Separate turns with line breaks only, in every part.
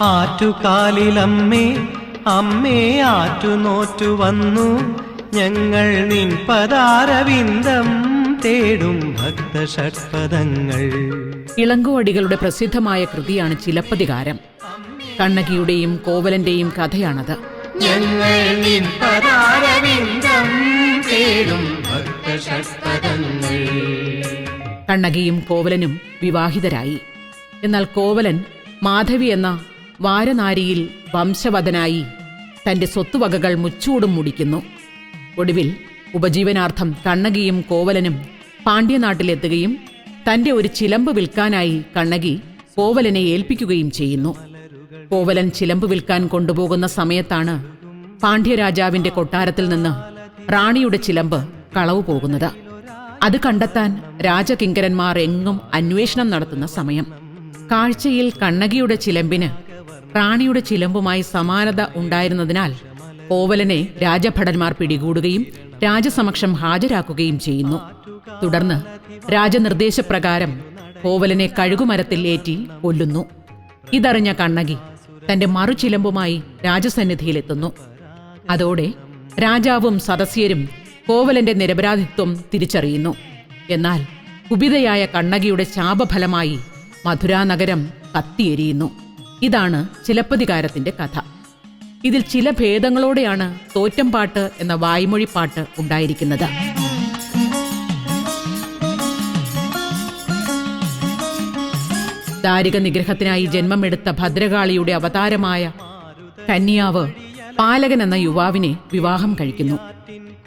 ആറ്റുകാലിലമ്മേ അമ്മേ ആറ്റുനോറ്റു വന്നു ഞങ്ങൾ നിൻ പദാരവിന്ദം തേടും ഭക്തഷഡ്പദങ്ങൾ.
ഇളങ്കോവടികളുടെ പ്രസിദ്ധമായ കൃതിയാണ് ചിലപ്പതികാരം. കണ്ണകിയുടെയും കോവലന്റെയും കഥയാണത്.
ഞങ്ങൾ നിൻ പദാരവിന്ദം തേടും ഭക്തഷഡ്പദങ്ങൾ.
കണ്ണകിയും കോവലനും വിവാഹിതരായി. എന്നാൽ കോവലൻ മാധവി എന്ന വാരനാരിയിൽ വംശവദനായി തന്റെ സ്വത്തുവകകൾ മുച്ചൂടും മുടിക്കുന്നു. ഒടുവിൽ ഉപജീവനാർത്ഥം കണ്ണകിയും കോവലനും പാണ്ഡ്യനാട്ടിലെത്തുകയും തന്റെ ഒരു ചിലമ്പ് വിൽക്കാനായി കണ്ണകി കോവലനെ ഏൽപ്പിക്കുകയും ചെയ്യുന്നു. കോവലൻ ചിലമ്പ് വിൽക്കാൻ കൊണ്ടുപോകുന്ന സമയത്താണ് പാണ്ഡ്യരാജാവിന്റെ കൊട്ടാരത്തിൽ നിന്ന് റാണിയുടെ ചിലമ്പ് കളവു പോകുന്നത്. അത് കണ്ടെത്താൻ രാജകിങ്കരന്മാർ എങ്ങും അന്വേഷണം നടത്തുന്ന സമയം. കാഴ്ചയിൽ കണ്ണകിയുടെ ചിലമ്പിന് റാണിയുടെ ചിലമ്പുമായി സമാനത ഉണ്ടായിരുന്നതിനാൽ കോവലനെ രാജഭടന്മാർ പിടികൂടുകയും രാജസമക്ഷം ഹാജരാക്കുകയും ചെയ്യുന്നു. തുടർന്ന് രാജനിർദ്ദേശപ്രകാരം കോവലനെ കഴുകുമരത്തിൽ ഏറ്റി കൊല്ലുന്നു. ഇതറിഞ്ഞ കണ്ണകി തന്റെ മറുചിലമ്പുമായി രാജസന്നിധിയിലെത്തുന്നു. അതോടെ രാജാവും സദസ്യരും കോവലന്റെ നിരപരാധിത്വം തിരിച്ചറിയുന്നു. എന്നാൽ കുപിതയായ കണ്ണകിയുടെ ശാപഫലമായി മധുരാനഗരം കത്തിയെരിയുന്നു. ഇതാണ് ചിലപ്പതികാരത്തിന്റെ കഥ. ഇതിൽ ചില ഭേദങ്ങളോടെയാണ് തോറ്റംപാട്ട് എന്ന വായ്മൊഴിപ്പാട്ട് ഉണ്ടായിരിക്കുന്നത്. ദാരിക നിഗ്രഹത്തിനായി ജന്മമെടുത്ത ഭദ്രകാളിയുടെ അവതാരമായ കന്യാവ് പാലകൻ എന്ന യുവാവിനെ വിവാഹം കഴിക്കുന്നു.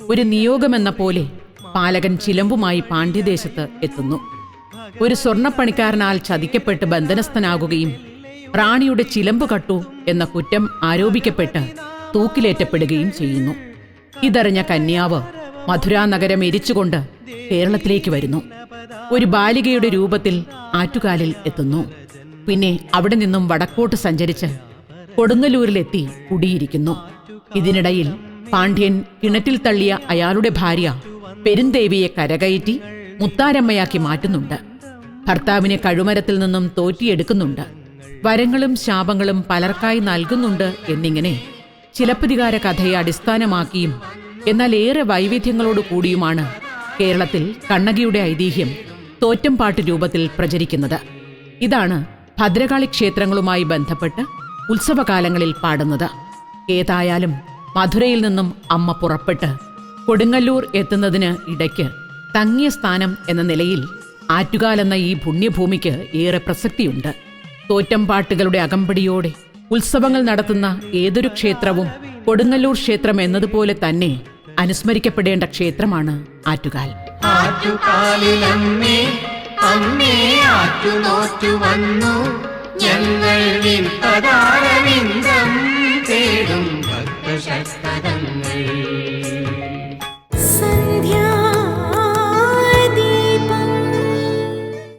ഒരു നിയോഗമെന്ന പോലെ പാലകൻ ചിലമ്പുമായി പാണ്ഡ്യദേശത്ത് എത്തുന്നു. ഒരു സ്വർണ്ണപ്പണിക്കാരനാൽ ചതിക്കപ്പെട്ട് ബന്ധനസ്ഥനാകുകയും റാണിയുടെ ചിലമ്പ് കട്ടു എന്ന കുറ്റം ആരോപിക്കപ്പെട്ട് തൂക്കിലേറ്റപ്പെടുകയും ചെയ്യുന്നു. ഇതറിഞ്ഞ കന്യാവ് മധുരാനഗരം എരിച്ചുകൊണ്ട് കേരളത്തിലേക്ക് വരുന്നു. ഒരു ബാലികയുടെ രൂപത്തിൽ ആറ്റുകാലിൽ എത്തുന്നു. പിന്നെ അവിടെ നിന്നും വടക്കോട്ട് സഞ്ചരിച്ച് കൊടുങ്ങല്ലൂരിലെത്തി കുടിയിരിക്കുന്നു. ഇതിനിടയിൽ പാണ്ഡ്യൻ കിണറ്റിൽ തള്ളിയ അയാളുടെ ഭാര്യ പെരുന്തേവിയെ കരകയറ്റി മുത്താരമ്മയാക്കി മാറ്റുന്നുണ്ട്. ഭർത്താവിനെ കഴുമരത്തിൽ നിന്നും തോറ്റിയെടുക്കുന്നുണ്ട്. വരങ്ങളും ശാപങ്ങളും പലർക്കായി നൽകുന്നുണ്ട് എന്നിങ്ങനെ ചിലപ്പതികാര കഥയെ അടിസ്ഥാനമാക്കിയും എന്നാൽ ഏറെ വൈവിധ്യങ്ങളോട് കൂടിയുമാണ് കേരളത്തിൽ കണ്ണകിയുടെ ഐതിഹ്യം തോറ്റംപാട്ട് രൂപത്തിൽ പ്രചരിക്കുന്നത്. ഇതാണ് ഭദ്രകാളി ക്ഷേത്രങ്ങളുമായി ബന്ധപ്പെട്ട് ഉത്സവകാലങ്ങളിൽ പാടുന്നത്. ഏതായാലും മധുരയിൽ നിന്നും അമ്മ പുറപ്പെട്ട് കൊടുങ്ങല്ലൂർ എത്തുന്നതിന് ഇടയ്ക്ക് തങ്ങിയ സ്ഥാനം എന്ന നിലയിൽ ആറ്റുകാൽ എന്ന ഈ പുണ്യഭൂമിക്ക് ഏറെ പ്രസക്തിയുണ്ട്. തോറ്റംപാട്ടുകളുടെ അകമ്പടിയോടെ ഉത്സവങ്ങൾ നടത്തുന്ന ഏതൊരു ക്ഷേത്രവും കൊടുങ്ങല്ലൂർ ക്ഷേത്രം എന്നതുപോലെ തന്നെ അനുസ്മരിക്കപ്പെടേണ്ട ക്ഷേത്രമാണ് ആറ്റുകാൽ.
ആറ്റുകാലിലമ്മേ അമ്മേ ആറ്റുനോറ്റു വന്നു ഞങ്ങൾ നിൻ പദാരവിന്ദം തേടും ഭക്തഷഡ്പദങ്ങൾ.